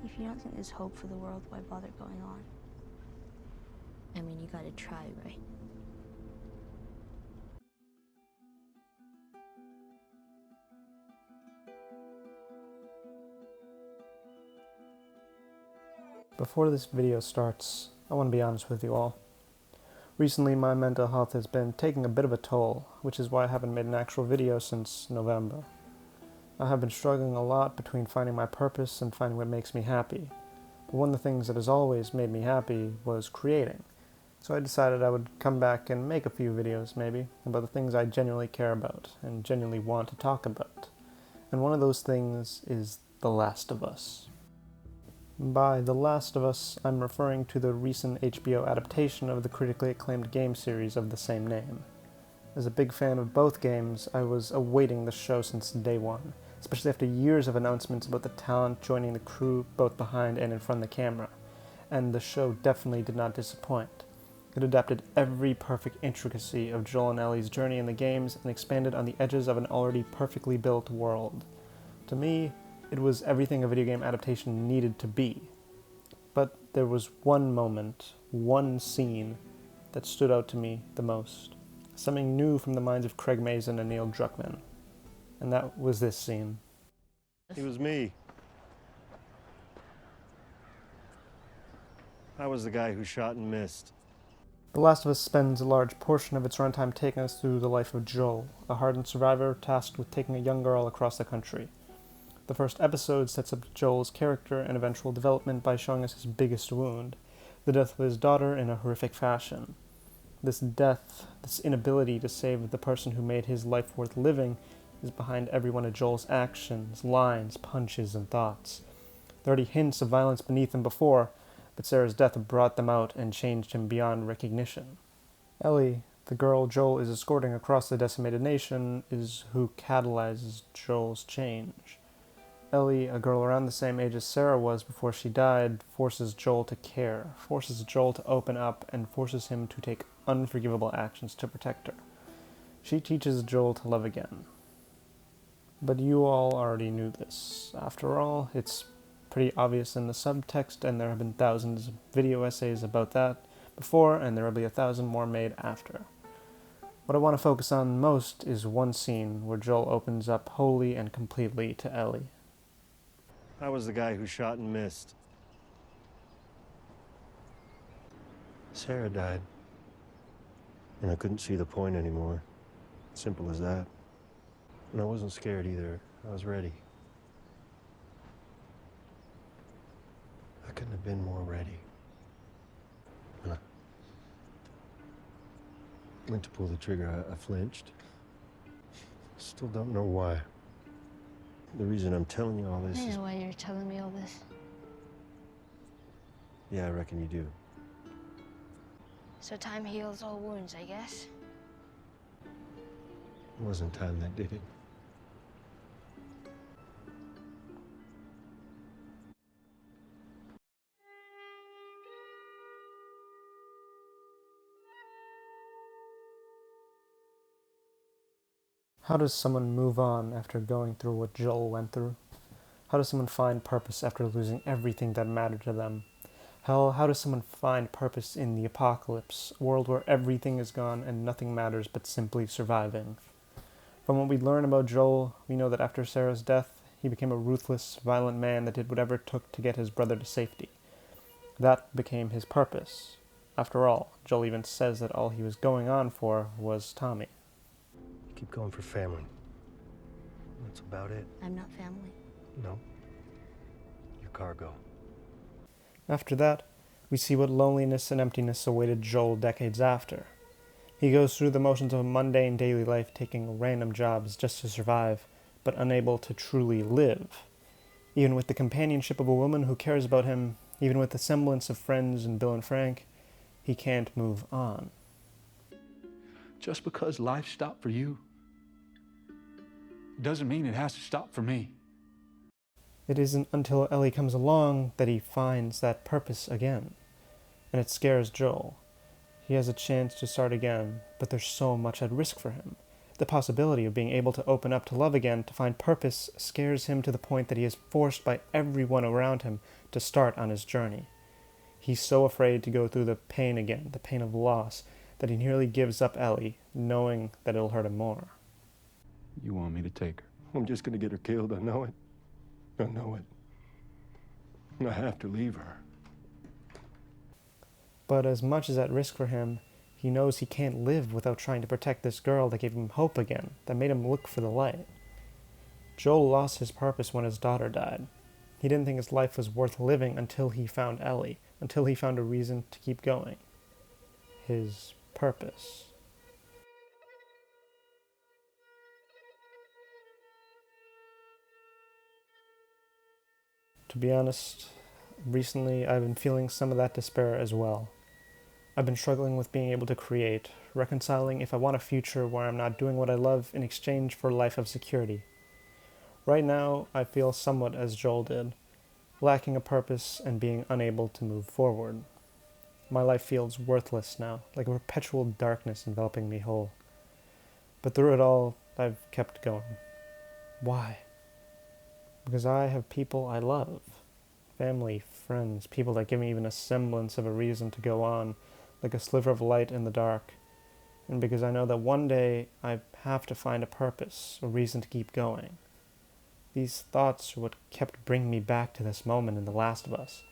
If you don't think there's hope for the world, why bother going on? I mean, you gotta try, right? Before this video starts, I want to be honest with you all. Recently, my mental health has been taking a bit of a toll, which is why I haven't made an actual video since November. I have been struggling a lot between finding my purpose and finding what makes me happy. But one of the things that has always made me happy was creating. So I decided I would come back and make a few videos, maybe, about the things I genuinely care about and genuinely want to talk about. And one of those things is The Last of Us. By The Last of Us, I'm referring to the recent HBO adaptation of the critically acclaimed game series of the same name. As a big fan of both games, I was awaiting the show since day one, especially after years of announcements about the talent joining the crew both behind and in front of the camera, and the show definitely did not disappoint. It adapted every perfect intricacy of Joel and Ellie's journey in the games and expanded on the edges of an already perfectly built world. To me, it was everything a video game adaptation needed to be. But there was one moment, one scene, that stood out to me the most. Something new from the minds of Craig Mazin and Neil Druckmann. And that was this scene. It was me. I was the guy who shot and missed. The Last of Us spends a large portion of its runtime taking us through the life of Joel, a hardened survivor tasked with taking a young girl across the country. The first episode sets up Joel's character and eventual development by showing us his biggest wound, the death of his daughter in a horrific fashion. This death, this inability to save the person who made his life worth living, is behind every one of Joel's actions, lines, punches, and thoughts. There are already hints of violence beneath him before, but Sarah's death brought them out and changed him beyond recognition. Ellie, the girl Joel is escorting across the decimated nation, is who catalyzes Joel's change. Ellie, a girl around the same age as Sarah was before she died, forces Joel to care, forces Joel to open up, and forces him to take unforgivable actions to protect her. She teaches Joel to love again. But you all already knew this. After all, it's pretty obvious in the subtext, and there have been thousands of video essays about that before, and there will be 1,000 more made after. What I want to focus on most is one scene where Joel opens up wholly and completely to Ellie. I was the guy who shot and missed. Sarah died. And I couldn't see the point anymore. Simple as that. And I wasn't scared either. I was ready. I couldn't have been more ready. When I went to pull the trigger, I flinched. Still don't know why. The reason I'm telling you all this I is... know why you're telling me all this. Yeah, I reckon you do. So time heals all wounds, I guess. It wasn't time that did it. How does someone move on after going through what Joel went through? How does someone find purpose after losing everything that mattered to them? Hell, how does someone find purpose in the apocalypse, a world where everything is gone and nothing matters but simply surviving? From what we learn about Joel, we know that after Sarah's death, he became a ruthless, violent man that did whatever it took to get his brother to safety. That became his purpose. After all, Joel even says that all he was going on for was Tommy. You keep going for family. That's about it. I'm not family. No. Your cargo. After that, we see what loneliness and emptiness awaited Joel decades after. He goes through the motions of a mundane daily life, taking random jobs just to survive, but unable to truly live. Even with the companionship of a woman who cares about him, even with the semblance of friends and Bill and Frank, he can't move on. Just because life stopped for you doesn't mean it has to stop for me. It isn't until Ellie comes along that he finds that purpose again. And it scares Joel. He has a chance to start again, but there's so much at risk for him. The possibility of being able to open up to love again, to find purpose, scares him to the point that he is forced by everyone around him to start on his journey. He's so afraid to go through the pain again, the pain of loss, that he nearly gives up Ellie, knowing that it'll hurt him more. You want me to take her? I'm just gonna get her killed, I know it. I know it. I have to leave her. But as much as at risk for him, he knows he can't live without trying to protect this girl that gave him hope again, that made him look for the light. Joel lost his purpose when his daughter died. He didn't think his life was worth living until he found Ellie, until he found a reason to keep going. His purpose. To be honest, recently I've been feeling some of that despair as well. I've been struggling with being able to create, reconciling if I want a future where I'm not doing what I love in exchange for a life of security. Right now, I feel somewhat as Joel did, lacking a purpose and being unable to move forward. My life feels worthless now, like a perpetual darkness enveloping me whole. But through it all, I've kept going. Why? Because I have people I love. Family, friends, people that give me even a semblance of a reason to go on, like a sliver of light in the dark. And because I know that one day I have to find a purpose, a reason to keep going. These thoughts are what kept bringing me back to this moment in The Last of Us.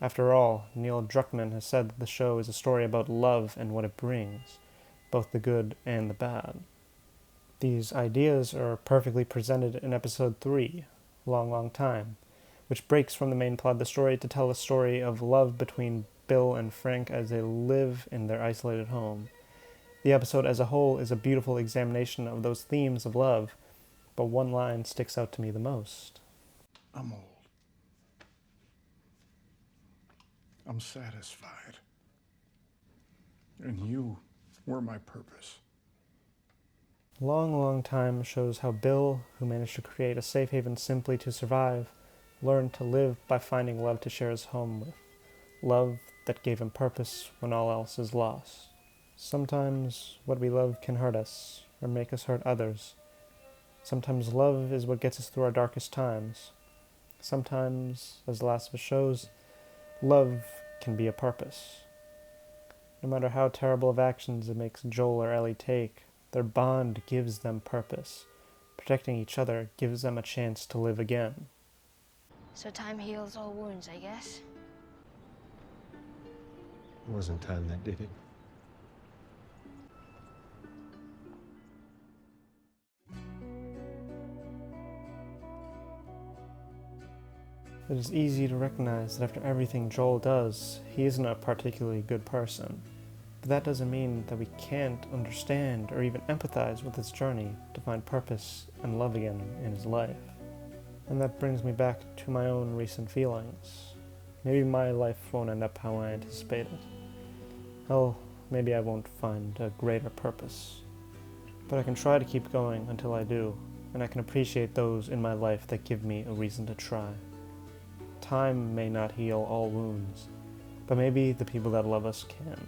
After all, Neil Druckmann has said that the show is a story about love and what it brings, both the good and the bad. These ideas are perfectly presented in episode 3, Long, Long Time, which breaks from the main plot of the story to tell a story of love between Bill and Frank as they live in their isolated home. The episode as a whole is a beautiful examination of those themes of love, but one line sticks out to me the most. I'm old. I'm satisfied. And you were my purpose. Long, Long Time shows how Bill, who managed to create a safe haven simply to survive, learned to live by finding love to share his home with. Love that gave him purpose when all else is lost. Sometimes what we love can hurt us, or make us hurt others. Sometimes love is what gets us through our darkest times. Sometimes, as The Last of Us shows, love can be a purpose. No matter how terrible of actions it makes Joel or Ellie take, their bond gives them purpose. Protecting each other gives them a chance to live again. So time heals all wounds, I guess. It wasn't time that did it. It is easy to recognize that after everything Joel does, he isn't a particularly good person. But that doesn't mean that we can't understand or even empathize with his journey to find purpose and love again in his life. And that brings me back to my own recent feelings. Maybe my life won't end up how I anticipated. Hell, maybe I won't find a greater purpose. But I can try to keep going until I do, and I can appreciate those in my life that give me a reason to try. Time may not heal all wounds, but maybe the people that love us can.